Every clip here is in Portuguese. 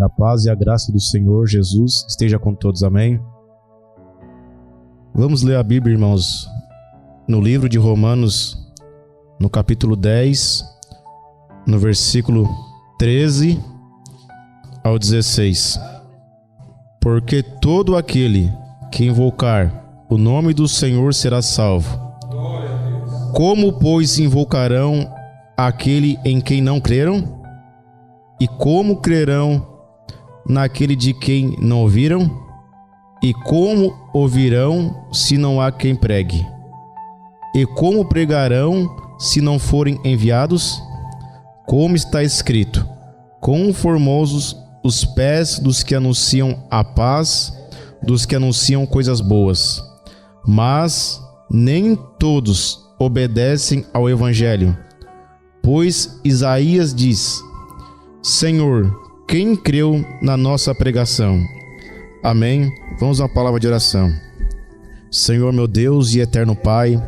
A paz e a graça do Senhor Jesus esteja com todos, amém? Vamos ler a Bíblia, irmãos, no livro de Romanos, no capítulo 10, no versículo 13 ao 16. Porque todo aquele que invocar o nome do Senhor será salvo. Como, pois, invocarão aquele em quem não creram? E como crerão naquele de quem não ouviram? E como ouvirão se não há quem pregue? E como pregarão se não forem enviados? Como está escrito: quão formosos os pés dos que anunciam a paz, dos que anunciam coisas boas. Mas nem todos obedecem ao Evangelho. Pois Isaías diz: Senhor, quem creu na nossa pregação? Amém. Vamos à palavra de oração. Senhor, meu Deus e eterno Pai,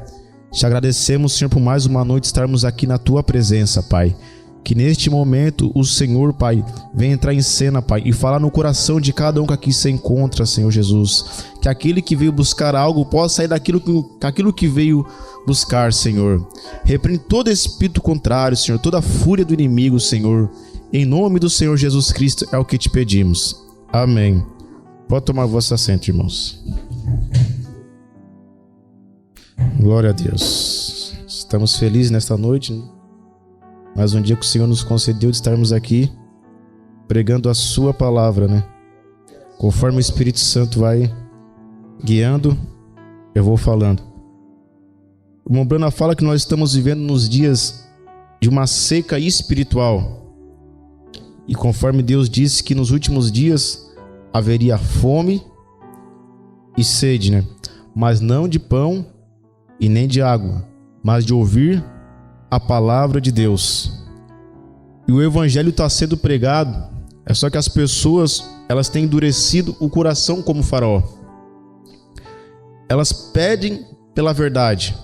te agradecemos, Senhor, por mais uma noite estarmos aqui na Tua presença, Pai. Que neste momento o Senhor, Pai, venha entrar em cena, Pai, e falar no coração de cada um que aqui se encontra, Senhor Jesus. Que aquele que veio buscar algo possa sair daquilo que veio buscar, Senhor. Repreende todo espírito contrário, Senhor, toda fúria do inimigo, Senhor. Em nome do Senhor Jesus Cristo é o que te pedimos. Amém. Pode tomar vosso assento, irmãos. Glória a Deus. Estamos felizes nesta noite, né? Mais um dia que o Senhor nos concedeu de estarmos aqui pregando a sua palavra, né? Conforme o Espírito Santo vai guiando, eu vou falando. O irmão Brana fala que nós estamos vivendo nos dias de uma seca espiritual. E conforme Deus disse que nos últimos dias haveria fome e sede, né? Mas não de pão e nem de água, mas de ouvir a palavra de Deus. E o evangelho está sendo pregado, é só que as pessoas, elas têm endurecido o coração como faraó. Elas pedem pela verdade.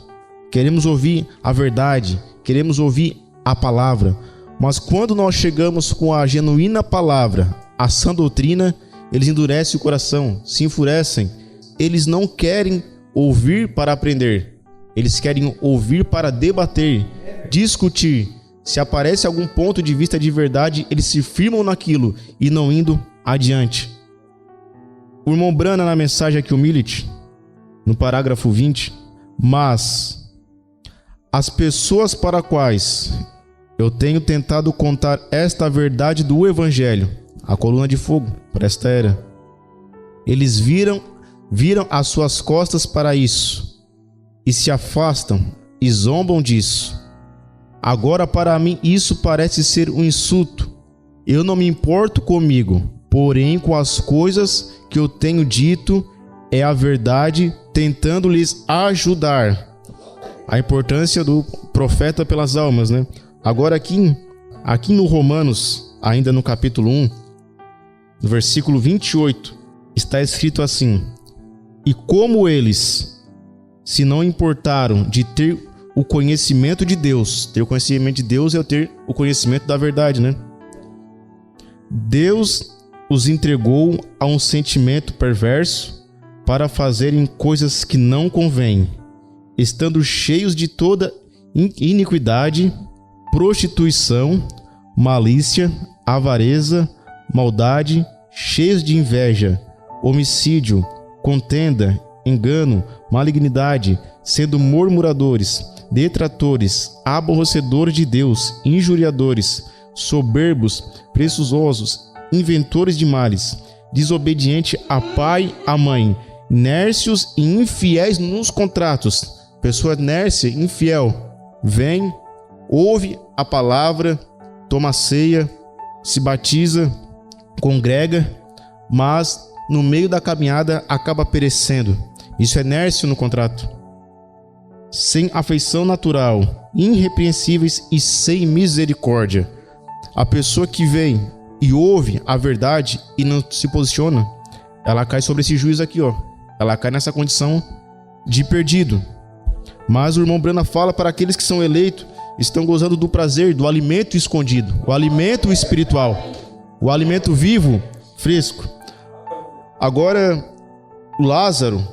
Queremos ouvir a verdade, queremos ouvir a palavra. Mas quando nós chegamos com a genuína palavra, a sã doutrina, eles endurecem o coração, se enfurecem. Eles não querem ouvir para aprender. Eles querem ouvir para debater, discutir. Se aparece algum ponto de vista de verdade, eles se firmam naquilo e não indo adiante. O irmão Brana, na mensagem aqui, o Millet, no parágrafo 20, mas as pessoas para quais eu tenho tentado contar esta verdade do Evangelho, a coluna de fogo, para esta era, eles viram as suas costas para isso e se afastam e zombam disso. Agora para mim isso parece ser um insulto. Eu não me importo comigo, porém com as coisas que eu tenho dito é a verdade, tentando lhes ajudar. A importância do profeta pelas almas, né? Agora aqui no Romanos, ainda no capítulo 1, no versículo 28, está escrito assim: E como eles se não importaram de ter o conhecimento de Deus. Ter o conhecimento de Deus é ter o conhecimento da verdade, né? Deus os entregou a um sentimento perverso para fazerem coisas que não convêm, estando cheios de toda iniquidade, prostituição, malícia, avareza, maldade, cheios de inveja, homicídio, contenda, engano, malignidade, sendo murmuradores, detratores, aborrecedores de Deus, injuriadores, soberbos, presunçosos, inventores de males, desobediente a pai, a mãe, nércios e infiéis nos contratos. Pessoa nércia, infiel, vem, ouve a palavra, toma ceia, se batiza, congrega, mas no meio da caminhada acaba perecendo. Isso é nércio no contrato. Sem afeição natural, irrepreensíveis e sem misericórdia. A pessoa que vem e ouve a verdade e não se posiciona, ela cai sobre esse juízo aqui, ó. Ela cai nessa condição de perdido. Mas o irmão Brana fala para aqueles que são eleitos, estão gozando do prazer, do alimento escondido, o alimento espiritual. O alimento vivo, fresco. Agora, o Lázaro,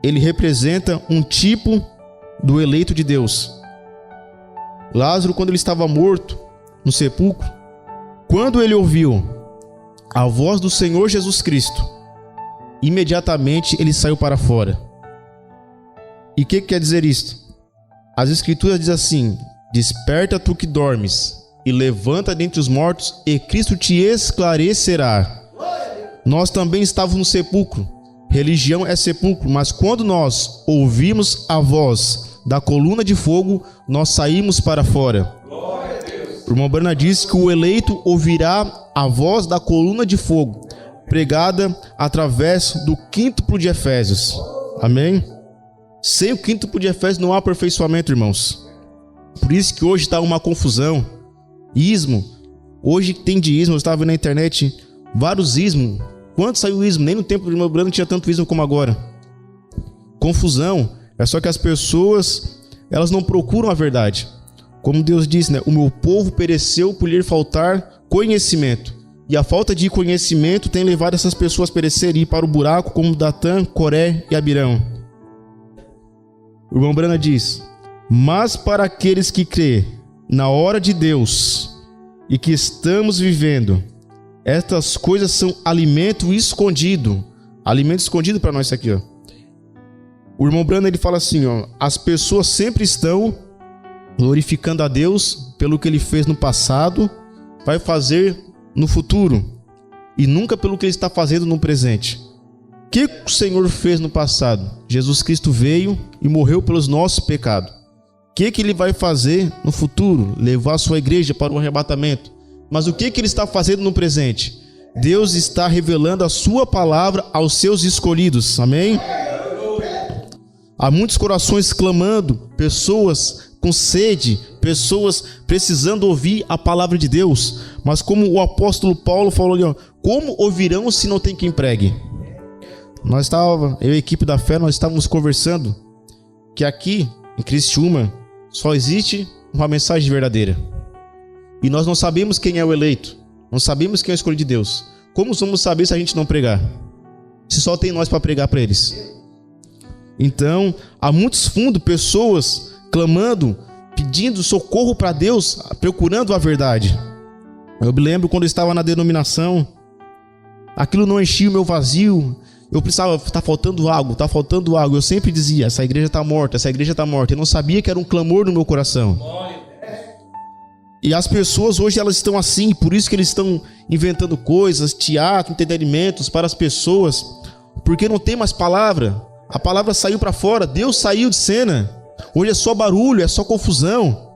ele representa um tipo do eleito de Deus. Lázaro, quando ele estava morto no sepulcro, quando ele ouviu a voz do Senhor Jesus Cristo, imediatamente ele saiu para fora. E o que quer dizer isto? As Escrituras dizem assim: desperta tu que dormes, e levanta dentre os mortos, e Cristo te esclarecerá. Nós também estávamos no sepulcro. Religião é sepulcro, mas quando nós ouvimos a voz da coluna de fogo, nós saímos para fora. O irmão Branham disse que o eleito ouvirá a voz da coluna de fogo, pregada através do quíntuplo de Efésios. Amém? Sem o quíntuplo de Efésios não há aperfeiçoamento, irmãos. Por isso que hoje está uma confusão. Ismo. Hoje tem de ismo. Eu estava vendo na internet vários ismos. Quando saiu o ismo? Nem no tempo do irmão Branham tinha tanto ismo como agora. Confusão. É só que as pessoas, elas não procuram a verdade. Como Deus disse, né? O meu povo pereceu por lhe faltar conhecimento. E a falta de conhecimento tem levado essas pessoas a perecer e ir para o buraco, como Datã, Coré e Abirão. O irmão Branham diz: mas para aqueles que crê na hora de Deus e que estamos vivendo, estas coisas são alimento escondido. Alimento escondido para nós isso aqui, ó. O irmão Branham, ele fala assim, ó: as pessoas sempre estão glorificando a Deus pelo que ele fez no passado, vai fazer no futuro, e nunca pelo que ele está fazendo no presente. O que o Senhor fez no passado? Jesus Cristo veio e morreu pelos nossos pecados. O que ele vai fazer no futuro? Levar a sua igreja para o arrebatamento. Mas o que ele está fazendo no presente? Deus está revelando a sua palavra aos seus escolhidos. Amém? Há muitos corações clamando, pessoas com sede, pessoas precisando ouvir a palavra de Deus. Mas como o apóstolo Paulo falou ali, ó, como ouvirão se não tem quem pregue? Eu e a equipe da fé, nós estávamos conversando que aqui em Criciúma só existe uma mensagem verdadeira. E nós não sabemos quem é o eleito, não sabemos quem é o escolhido de Deus. Como vamos saber se a gente não pregar? Se só tem nós para pregar para eles. Então, há muitos fundos, pessoas clamando, pedindo socorro para Deus, procurando a verdade. Eu me lembro quando eu estava na denominação, aquilo não enchia o meu vazio. Eu precisava, tá faltando algo. Eu sempre dizia, essa igreja está morta. Eu não sabia que era um clamor no meu coração. E as pessoas hoje, elas estão assim, por isso que eles estão inventando coisas, teatro, entretenimentos para as pessoas, porque não tem mais palavra. A palavra saiu para fora, Deus saiu de cena. Hoje é só barulho, é só confusão.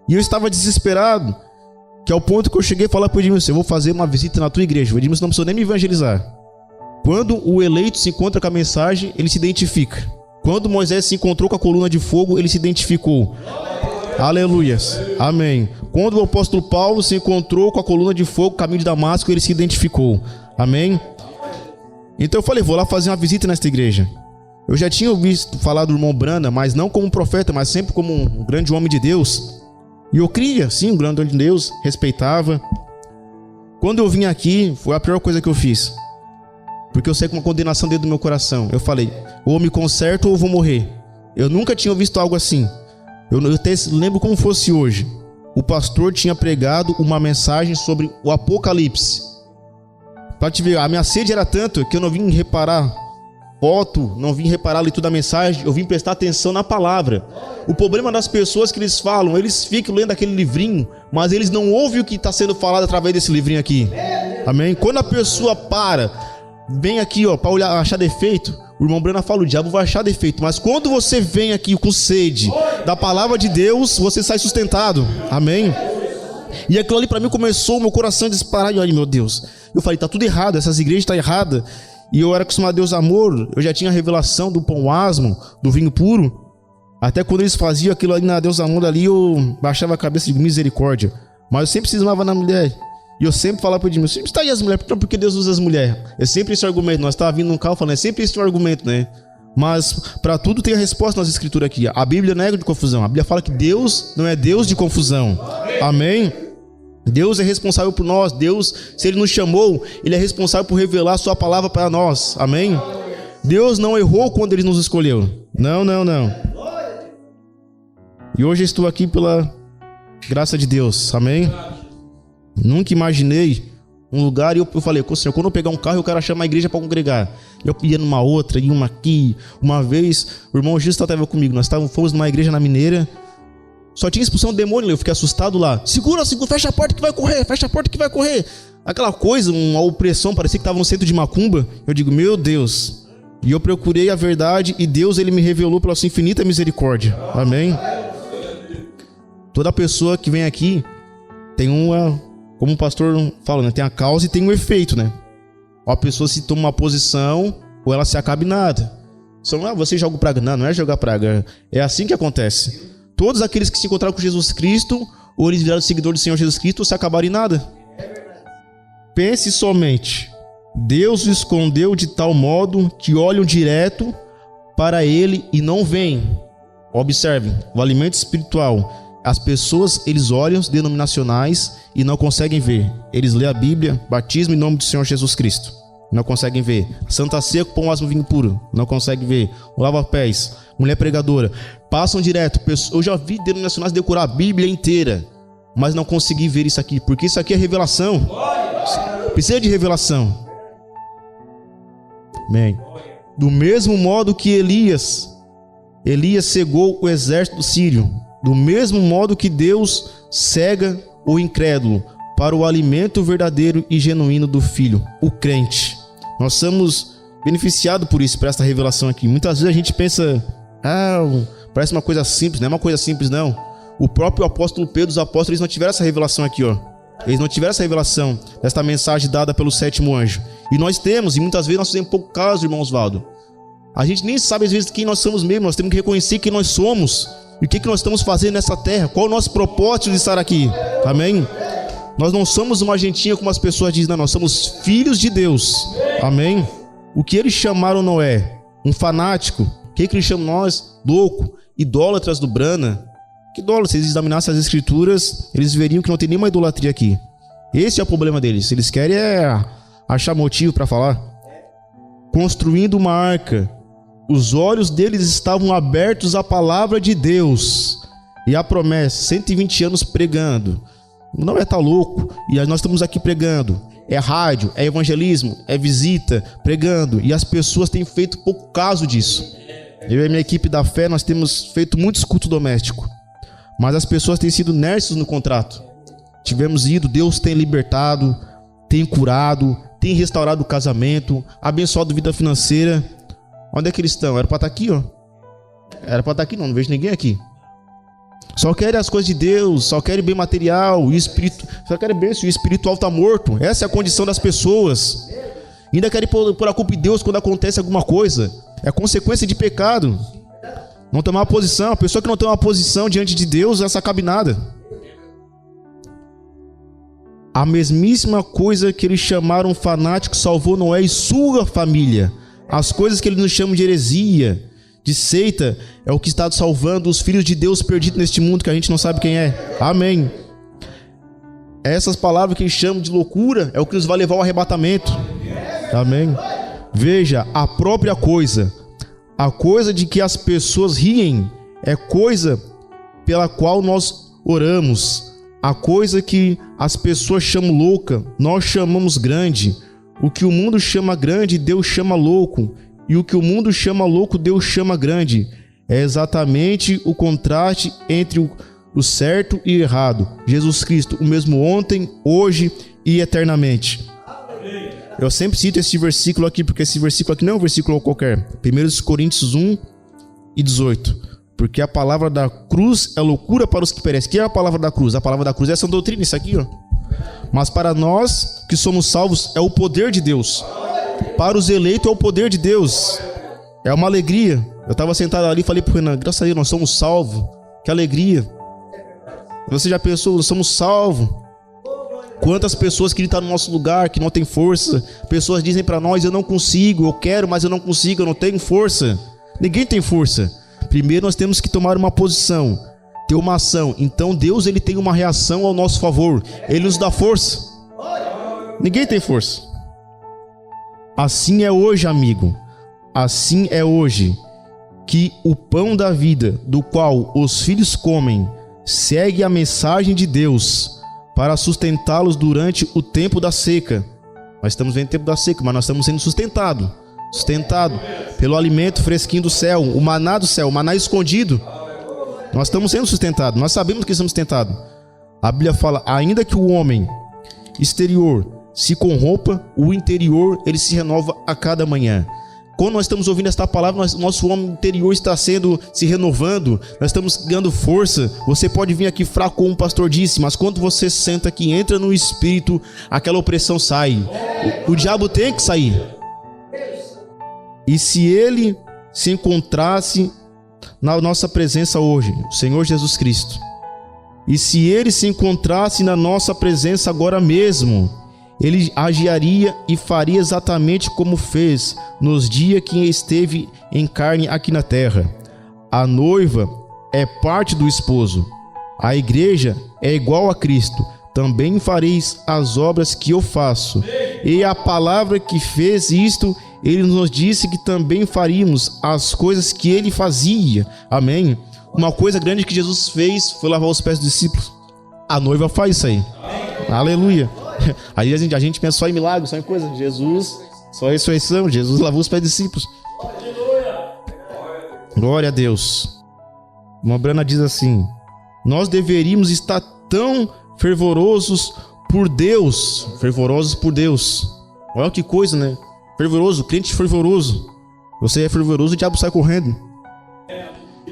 E eu estava desesperado, que ao ponto que eu cheguei a falar para o Edmilson: eu vou fazer uma visita na tua igreja. O Edmilson não precisa nem me evangelizar. Quando o eleito se encontra com a mensagem, ele se identifica. Quando Moisés se encontrou com a coluna de fogo, ele se identificou. Aleluias, amém. Quando o apóstolo Paulo se encontrou com a coluna de fogo, caminho de Damasco, ele se identificou. Amém. Então eu falei: vou lá fazer uma visita nesta igreja. Eu já tinha ouvido falar do irmão Branham, mas não como profeta, mas sempre como um grande homem de Deus. E eu cria, sim, um grande homem de Deus, respeitava. Quando eu vim aqui, foi a pior coisa que eu fiz, porque eu sei com uma condenação dentro do meu coração. Eu falei: ou me conserto ou eu vou morrer. Eu nunca tinha visto algo assim. Eu até lembro como fosse hoje. O pastor tinha pregado uma mensagem sobre o Apocalipse. Para te ver, a minha sede era tanto que eu não vim reparar foto, não vim reparar a leitura da mensagem, eu vim prestar atenção na palavra. O problema das pessoas que eles falam, eles ficam lendo aquele livrinho, mas eles não ouvem o que está sendo falado através desse livrinho aqui. Amém? Quando a pessoa para, vem aqui, ó, para olhar, achar defeito, o irmão Branham fala: o diabo vai achar defeito. Mas quando você vem aqui com sede da palavra de Deus, você sai sustentado. Amém? E aquilo ali para mim começou o meu coração a disparar. E olha, meu Deus, eu falei: tá tudo errado, essas igrejas estão erradas. E eu era acostumado a Deus amor, eu já tinha a revelação do pão asmo, do vinho puro. Até quando eles faziam aquilo ali na Deus amor ali, eu baixava a cabeça de misericórdia. Mas eu sempre cismava na mulher. E eu sempre falava para o Edmilson: está aí as mulheres, porque Deus usa as mulheres. É sempre esse argumento. Nós estávamos vindo num carro falando, é sempre esse o argumento, né? Mas para tudo tem a resposta nas escrituras aqui. A Bíblia não é de confusão. A Bíblia fala que Deus não é Deus de confusão. Amém? Deus é responsável por nós. Deus, se Ele nos chamou, Ele é responsável por revelar a sua palavra para nós. Amém? Deus não errou quando Ele nos escolheu. Não. E hoje eu estou aqui pela graça de Deus. Amém? Nunca imaginei um lugar, e eu falei, Senhor, quando eu pegar um carro, eu quero chamar a igreja para congregar. Eu ia numa outra, ia uma aqui. Uma vez, o irmão Gisto estava comigo, nós fomos numa igreja na Mineira, só tinha expulsão de demônio, eu fiquei assustado lá. Segura, fecha a porta que vai correr. Aquela coisa, uma opressão, parecia que estava no centro de macumba. Eu digo, meu Deus. E eu procurei a verdade, e Deus, Ele me revelou pela sua infinita misericórdia. Amém? Toda pessoa que vem aqui tem uma... Como o pastor fala, né? Tem a causa e tem o efeito, né? Ou a pessoa se toma uma posição, ou ela se acaba em nada. Só você joga praga. Não é jogar praga. É assim que acontece. Todos aqueles que se encontraram com Jesus Cristo, ou eles viraram seguidores do Senhor Jesus Cristo, ou se acabaram em nada. Pense somente. Deus o escondeu de tal modo que olham direto para Ele e não veem. Observem, o alimento espiritual. As pessoas, eles olham os denominacionais e não conseguem ver. Eles lêem a Bíblia, batismo em nome do Senhor Jesus Cristo. Não conseguem ver. Santa Ceia com pão, asmo, vinho puro. Não conseguem ver. O lava-pés, mulher pregadora. Passam direto. Eu já vi denominacionais decorar a Bíblia inteira, mas não consegui ver isso aqui, porque isso aqui é revelação. Precisa de revelação. Amém. Do mesmo modo que Elias cegou o exército sírio. Do mesmo modo que Deus cega o incrédulo para o alimento verdadeiro e genuíno do Filho, o crente. Nós somos beneficiados por isso, por esta revelação aqui. Muitas vezes a gente pensa, parece uma coisa simples, não é uma coisa simples não. O próprio apóstolo Pedro, os apóstolos, eles não tiveram essa revelação aqui, ó. Eles não tiveram essa revelação, desta mensagem dada pelo sétimo anjo. E nós temos, e muitas vezes nós fazemos pouco caso, irmão Osvaldo. A gente nem sabe às vezes quem nós somos mesmo, nós temos que reconhecer quem nós somos. E o que nós estamos fazendo nessa terra? Qual o nosso propósito de estar aqui? Amém? Nós não somos uma gentinha como as pessoas dizem, não, nós somos filhos de Deus. Amém? O que eles chamaram Noé? Um fanático. O que eles chamam nós? Louco. Idólatras do Brana. Que idólatra? Se eles examinassem as escrituras, eles veriam que não tem nenhuma idolatria aqui. Esse é o problema deles. Eles querem achar motivo para falar. Construindo uma arca. Os olhos deles estavam abertos à palavra de Deus e à promessa. 120 anos pregando. Não é tá louco. E nós estamos aqui pregando. É rádio, é evangelismo, é visita, pregando. E as pessoas têm feito pouco caso disso. Eu e a minha equipe da fé, nós temos feito muitos cultos domésticos. Mas as pessoas têm sido nércios no contrato. Tivemos ido, Deus tem libertado, tem curado, tem restaurado o casamento, abençoado a vida financeira. Onde é que eles estão? Era para estar aqui, ó. Era para estar aqui, não vejo ninguém aqui. Só querem as coisas de Deus, só querem bem material, o espírito, só querem bem se o espiritual está morto. Essa é a condição das pessoas. Ainda querem pôr a culpa em Deus quando acontece alguma coisa. É consequência de pecado. Não tomar uma posição. A pessoa que não tem uma posição diante de Deus, essa cabe nada. A mesmíssima coisa que eles chamaram fanático salvou Noé e sua família. As coisas que eles nos chamam de heresia, de seita, é o que está salvando os filhos de Deus perdidos neste mundo que a gente não sabe quem é. Amém. Essas palavras que eles chamam de loucura é o que nos vai levar ao arrebatamento. Amém. Veja, a própria coisa, a coisa de que as pessoas riem, é coisa pela qual nós oramos. A coisa que as pessoas chamam louca, nós chamamos grande. O que o mundo chama grande, Deus chama louco. E o que o mundo chama louco, Deus chama grande. É exatamente o contraste entre o certo e o errado. Jesus Cristo, o mesmo ontem, hoje e eternamente. Eu sempre cito esse versículo aqui, porque esse versículo aqui não é um versículo qualquer. 1 Coríntios 1 e 18. Porque a palavra da cruz é loucura para os que perecem. O que é a palavra da cruz? A palavra da cruz é essa doutrina, isso aqui, ó. Mas para nós que somos salvos é o poder de Deus. Para os eleitos é o poder de Deus. É uma alegria. Eu estava sentado ali e falei para o Renan, graças a Deus nós somos salvos. Que alegria. Você já pensou, nós somos salvos. Quantas pessoas queriam estar no nosso lugar, que não tem força. Pessoas dizem para nós, eu não consigo, eu quero, mas eu não consigo, eu não tenho força. Ninguém tem força. Primeiro nós temos que tomar uma posição. ter uma ação. Então Deus, ele tem uma reação ao nosso favor. Ele nos dá força. Ninguém tem força. Assim é hoje, amigo. Assim é hoje que o pão da vida, do qual os filhos comem, segue a mensagem de Deus para sustentá-los durante o tempo da seca. Nós estamos vendo o tempo da seca, mas nós estamos sendo sustentado pelo alimento fresquinho do céu, o maná do céu, o maná escondido. Nós estamos sendo sustentados, nós sabemos que estamos sustentados. A Bíblia fala, ainda que o homem exterior se corrompa, o interior ele se renova a cada manhã. Quando nós estamos ouvindo esta palavra, nosso homem interior está se renovando, nós estamos ganhando força. Você pode vir aqui fraco, como o pastor disse, mas quando você senta aqui, entra no Espírito, aquela opressão sai. O diabo tem que sair. E se ele se encontrasse na nossa presença hoje, o Senhor Jesus Cristo, e se ele se encontrasse na nossa presença agora mesmo, ele agiria e faria exatamente como fez nos dias que esteve em carne aqui na terra. A noiva é parte do esposo. A igreja é igual a Cristo. Também fareis as obras que eu faço. E a palavra que fez isto, ele nos disse que também faríamos as coisas que ele fazia. Amém? Uma coisa grande que Jesus fez foi lavar os pés dos discípulos. A noiva faz isso aí. Aleluia. Aí a gente pensa só em milagres, só em coisa. Jesus, só ressurreição. Jesus lavou os pés dos discípulos. Glória a Deus. Uma Brana diz assim: nós deveríamos estar tão fervorosos por Deus. Fervorosos por Deus. Olha que coisa, né? Fervoroso, crente fervoroso. Você é fervoroso, o diabo sai correndo.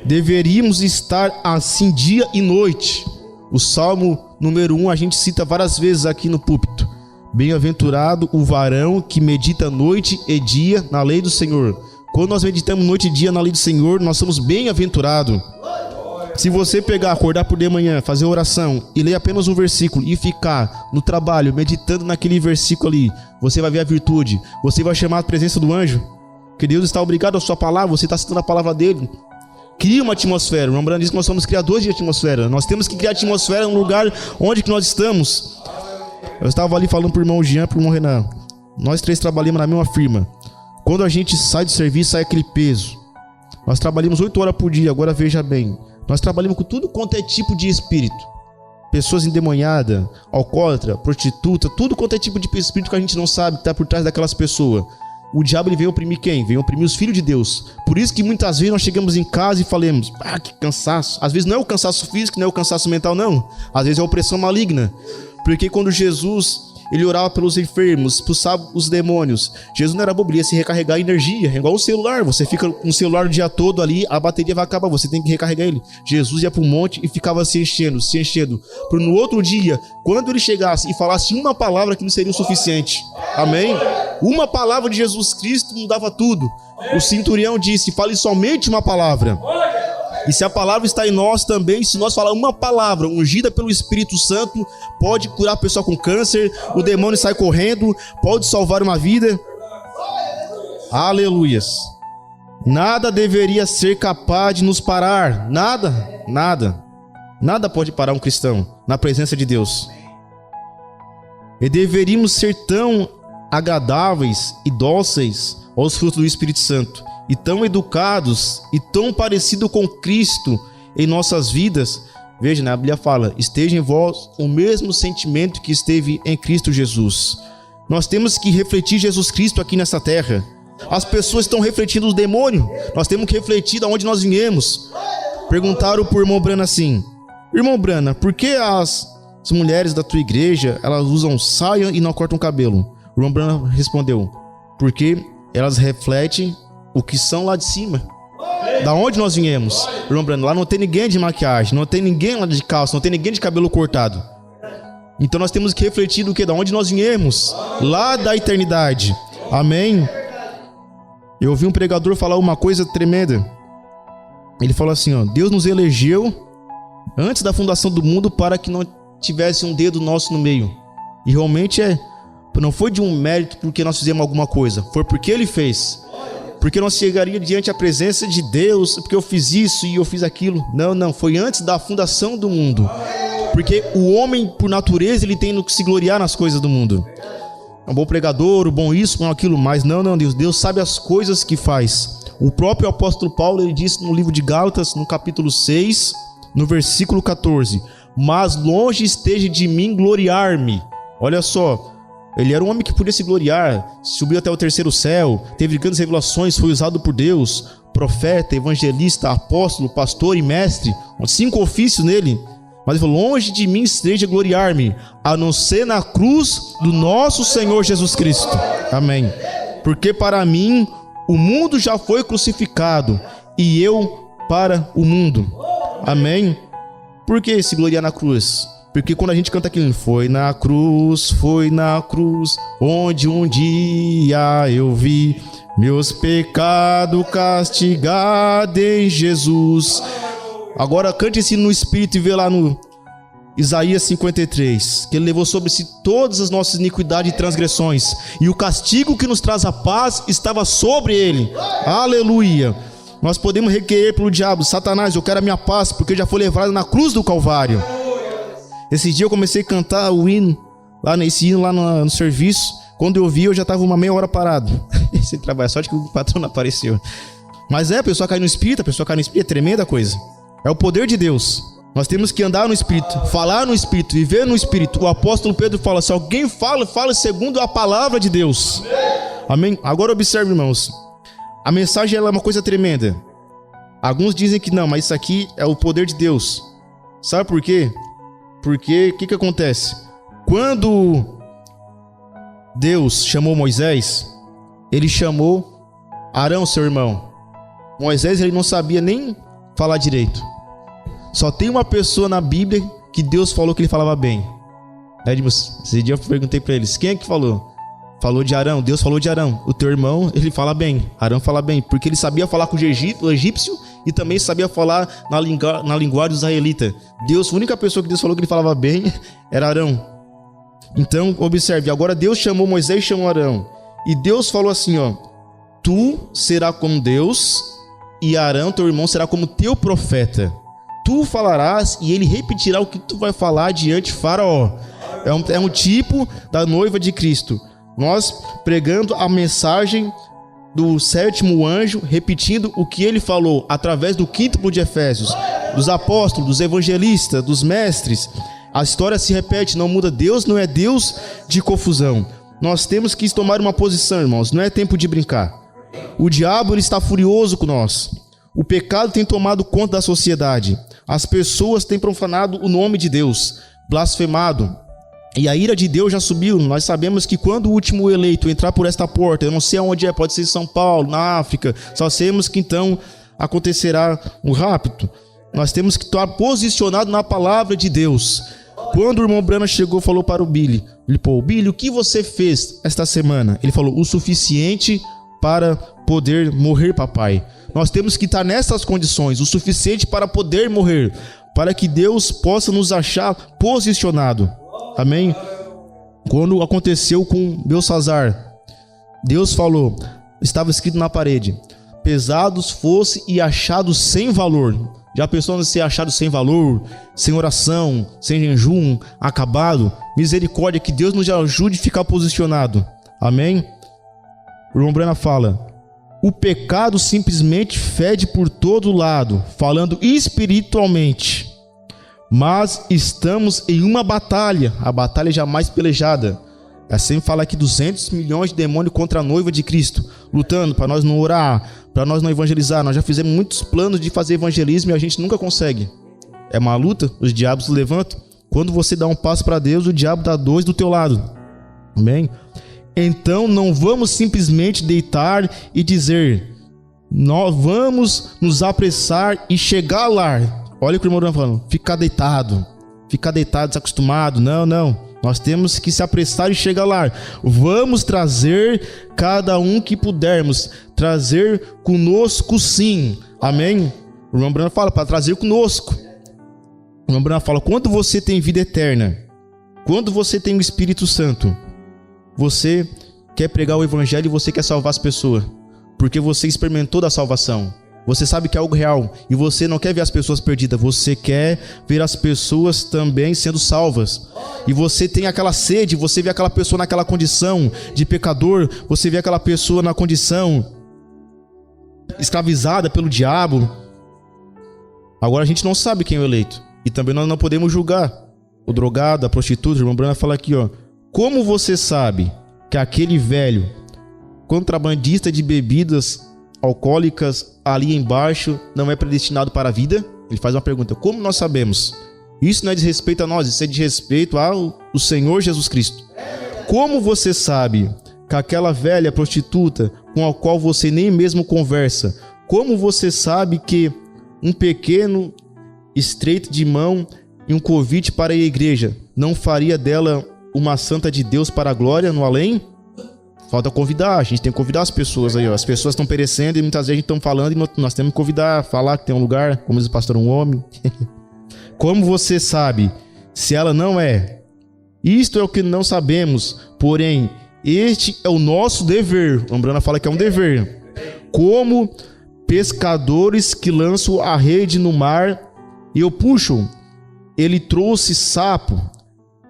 Deveríamos estar assim dia e noite. O Salmo número 1 a gente cita várias vezes aqui no púlpito. Bem-aventurado o varão que medita noite e dia na lei do Senhor. Quando nós meditamos noite e dia na lei do Senhor, nós somos bem-aventurados. Se você pegar, acordar por de manhã, fazer oração e ler apenas um versículo e ficar no trabalho meditando naquele versículo ali, você vai ver a virtude, você vai chamar a presença do anjo, que Deus está obrigado à sua palavra, você está citando a palavra dele. Cria uma atmosfera. O Rembrandt diz que nós somos criadores de atmosfera. Nós temos que criar atmosfera no lugar onde que nós estamos. Eu estava ali falando para o irmão Jean e para o irmão Renan. Nós três trabalhamos na mesma firma. Quando a gente sai do serviço, sai aquele peso. Nós trabalhamos 8 horas por dia. Agora veja bem, nós trabalhamos com tudo quanto é tipo de espírito. Pessoas endemoniadas, alcoólatra, prostituta, tudo quanto é tipo de espírito que a gente não sabe que está por trás daquelas pessoas. O diabo ele vem oprimir quem? Vem oprimir os filhos de Deus. Por isso que muitas vezes nós chegamos em casa e falamos: ah, que cansaço. Às vezes não é o cansaço físico, não é o cansaço mental, não. Às vezes é a opressão maligna. Porque quando Jesus ele orava pelos enfermos, expulsava os demônios, Jesus não era bobo, ele ia se recarregar energia. É igual o celular. Você fica com o celular o dia todo ali, a bateria vai acabar, você tem que recarregar ele. Jesus ia para o monte e ficava se enchendo. Para no outro dia, quando ele chegasse e falasse uma palavra, que não seria o suficiente. Amém? Uma palavra de Jesus Cristo mudava tudo. O centurião disse: fale somente uma palavra. E se a palavra está em nós também, se nós falar uma palavra ungida pelo Espírito Santo, pode curar a pessoa com câncer, o demônio sai correndo, pode salvar uma vida. Aleluias. Nada deveria ser capaz de nos parar. Nada pode parar um cristão na presença de Deus. E deveríamos ser tão agradáveis e dóceis aos frutos do Espírito Santo, e tão educados e tão parecidos com Cristo em nossas vidas. Veja, né? A Bíblia fala: esteja em vós o mesmo sentimento que esteve em Cristo Jesus. Nós temos que refletir Jesus Cristo aqui nessa terra. As pessoas estão refletindo os demônios. Nós temos que refletir de onde nós viemos. Perguntaram para o irmão Brana assim: irmão Brana, por que as mulheres da tua igreja elas usam saia e não cortam cabelo? O irmão Brana respondeu: porque elas refletem o que são lá de cima, da onde nós viemos. Irmão Brando, lá não tem ninguém de maquiagem, não tem ninguém lá de calça, não tem ninguém de cabelo cortado. Então nós temos que refletir do que? Da onde nós viemos, lá da eternidade. Amém? Eu ouvi um pregador falar uma coisa tremenda. Ele falou assim, ó: Deus nos elegeu antes da fundação do mundo para que não tivesse um dedo nosso no meio. E realmente não foi de um mérito porque nós fizemos alguma coisa, foi porque Ele fez. porque não chegaria diante a presença de Deus, porque eu fiz isso e eu fiz aquilo. Não, foi antes da fundação do mundo. Porque o homem, por natureza, ele tem que se gloriar nas coisas do mundo. É um bom pregador, um bom isso, bom aquilo, mas não, Deus sabe as coisas que faz. O próprio apóstolo Paulo, ele disse no livro de Gálatas, no capítulo 6, no versículo 14: mas longe esteja de mim gloriar-me. Olha só, ele era um homem que podia se gloriar, subiu até o terceiro céu, teve grandes revelações, foi usado por Deus, profeta, evangelista, apóstolo, pastor e mestre, 5 ofícios nele. Mas ele falou: longe de mim esteja gloriar-me, a não ser na cruz do nosso Senhor Jesus Cristo. Amém. Porque para mim o mundo já foi crucificado e eu para o mundo. Amém. Por que se gloriar na cruz? Porque quando a gente canta aquilo: foi na cruz, onde um dia eu vi meus pecados castigados em Jesus. Agora cante esse no Espírito e vê lá no Isaías 53, que ele levou sobre si todas as nossas iniquidades e transgressões, e o castigo que nos traz a paz estava sobre ele. Aleluia. Nós podemos requerer pelo diabo: Satanás, eu quero a minha paz, porque já foi levado na cruz do Calvário. Esse dia eu comecei a cantar o hino, esse hino lá no serviço. Quando eu vi, eu já estava uma meia hora parado. Esse trabalho, sorte que o patrão não apareceu. Mas a pessoa cai no Espírito, é tremenda coisa. É o poder de Deus. Nós temos que andar no Espírito, falar no Espírito, viver no Espírito. O apóstolo Pedro fala: se alguém fala segundo a palavra de Deus. Amém? Agora observe, irmãos. A mensagem ela é uma coisa tremenda. Alguns dizem que não, mas isso aqui é o poder de Deus. Sabe por quê? Porque o que acontece? Quando Deus chamou Moisés, ele chamou Arão, seu irmão. Moisés, ele não sabia nem falar direito. Só tem uma pessoa na Bíblia que Deus falou que ele falava bem. Esse dia eu perguntei para eles: quem é que falou? Falou de Arão. Deus falou de Arão. O teu irmão, ele fala bem. Arão fala bem, porque ele sabia falar com o egípcio e também sabia falar na linguagem do israelita. A única pessoa que Deus falou que ele falava bem era Arão. Então observe, agora Deus chamou Moisés e chamou Arão, e Deus falou assim: tu será como Deus, e Arão, teu irmão, será como teu profeta. Tu falarás e ele repetirá o que tu vai falar diante de Faraó. É um tipo da noiva de Cristo. Nós pregando a mensagem do 7º anjo, repetindo o que ele falou através do 5º de Efésios, dos apóstolos, dos evangelistas, dos mestres. A história se repete, não muda. Deus não é Deus de confusão. Nós temos que tomar uma posição, irmãos. Não é tempo de brincar. O diabo ele está furioso com nós. O pecado tem tomado conta da sociedade. As pessoas têm profanado o nome de Deus, blasfemado. E a ira de Deus já subiu. Nós sabemos que quando o último eleito entrar por esta porta, eu não sei aonde é, pode ser em São Paulo, na África, só sabemos que então acontecerá um rapto. Nós temos que estar posicionado na palavra de Deus. Quando o irmão Brana chegou, falou para o Billy, Billy, o que você fez esta semana? Ele falou: o suficiente para poder morrer, papai. Nós temos que estar nessas condições, o suficiente para poder morrer, para que Deus possa nos achar posicionado. Amém? Quando aconteceu com Belsazar, Deus falou, estava escrito na parede: pesados fosse e achados sem valor. Já pensou em ser achado sem valor, sem oração, sem jejum, acabado? Misericórdia, que Deus nos ajude a ficar posicionado. Amém? O irmão Brana fala: o pecado simplesmente fede por todo lado, falando espiritualmente. Mas estamos em uma batalha, a batalha jamais pelejada. É sempre falar aqui 200 milhões de demônios contra a noiva de Cristo, lutando para nós não orar, para nós não evangelizar. Nós já fizemos muitos planos de fazer evangelismo e a gente nunca consegue. É uma luta, os diabos se levantam. Quando você dá um passo para Deus, o diabo dá 2 do teu lado. Amém? Então não vamos simplesmente deitar e dizer: nós vamos nos apressar e chegar lá. Olha o que o irmão está falando: ficar deitado, desacostumado. Não. Nós temos que se apressar e chegar lá. Vamos trazer cada um que pudermos, trazer conosco sim. Amém? O irmão Brana fala para trazer conosco. O irmão Brana fala: quando você tem vida eterna, quando você tem o Espírito Santo, você quer pregar o evangelho e você quer salvar as pessoas. porque você experimentou da salvação. Você sabe que é algo real e você não quer ver as pessoas perdidas, você quer ver as pessoas também sendo salvas. E você tem aquela sede, você vê aquela pessoa naquela condição de pecador, você vê aquela pessoa na condição escravizada pelo diabo. Agora a gente não sabe quem é o eleito e também nós não podemos julgar o drogado, a prostituta. O irmão Brana fala aqui, ó: como você sabe que aquele velho contrabandista de bebidas alcoólicas ali embaixo não é predestinado para a vida? Ele faz uma pergunta: como nós sabemos? Isso não é de respeito a nós, isso é de respeito ao Senhor Jesus Cristo. Como você sabe que aquela velha prostituta com a qual você nem mesmo conversa, como você sabe que um pequeno estreito de mão e um convite para a igreja não faria dela uma santa de Deus para a glória no além? Falta convidar, a gente tem que convidar as pessoas aí, ó. As pessoas estão perecendo e muitas vezes a gente está falando e nós temos que convidar, falar que tem um lugar, como diz o pastor, um homem. Como você sabe se ela não é? Isto é o que não sabemos, porém, este é o nosso dever. A Brana fala que é um dever. Como pescadores que lançam a rede no mar e o puxam. Ele trouxe sapo,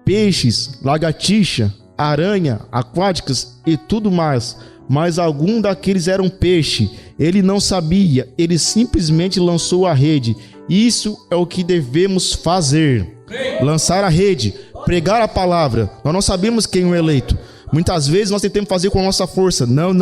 peixes, lagartixa, aranha, aquáticas e tudo mais, mas algum daqueles era um peixe. Ele não sabia, ele simplesmente lançou a rede. Isso é o que devemos fazer: lançar a rede, pregar a palavra. Nós não sabemos quem é o eleito. Muitas vezes nós tentamos fazer com a nossa força. Não.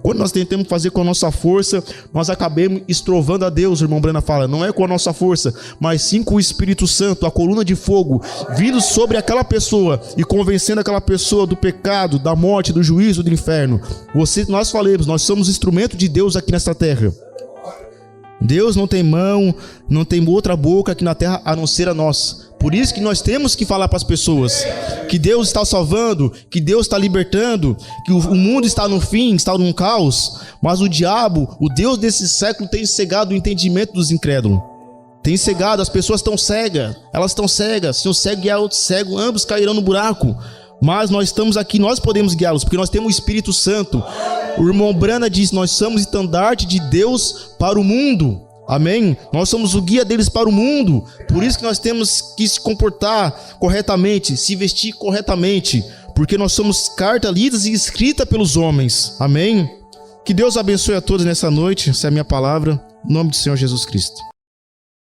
Quando nós tentamos fazer com a nossa força, nós acabamos estrovando a Deus. O irmão Brana fala: não é com a nossa força, mas sim com o Espírito Santo, a coluna de fogo, vindo sobre aquela pessoa e convencendo aquela pessoa do pecado, da morte, do juízo, do inferno. Nós falamos, nós somos instrumento de Deus aqui nesta terra. Deus não tem mão, não tem outra boca aqui na terra a não ser a nossa. Por isso que nós temos que falar para as pessoas que Deus está salvando, que Deus está libertando, que o mundo está no fim, está num caos. Mas o diabo, o Deus desse século, tem cegado o entendimento dos incrédulos. Tem cegado, as pessoas estão cegas. Elas estão cegas. Se um cego guiar outro cego, ambos cairão no buraco. Mas nós estamos aqui, nós podemos guiá-los, porque nós temos o Espírito Santo. O irmão Brana diz: nós somos estandarte de Deus para o mundo. Amém? Nós somos o guia deles para o mundo. Por isso que nós temos que se comportar corretamente, se vestir corretamente, porque nós somos carta lidas e escrita pelos homens. Amém? Que Deus abençoe a todos nessa noite. Essa é a minha palavra. Em nome do Senhor Jesus Cristo.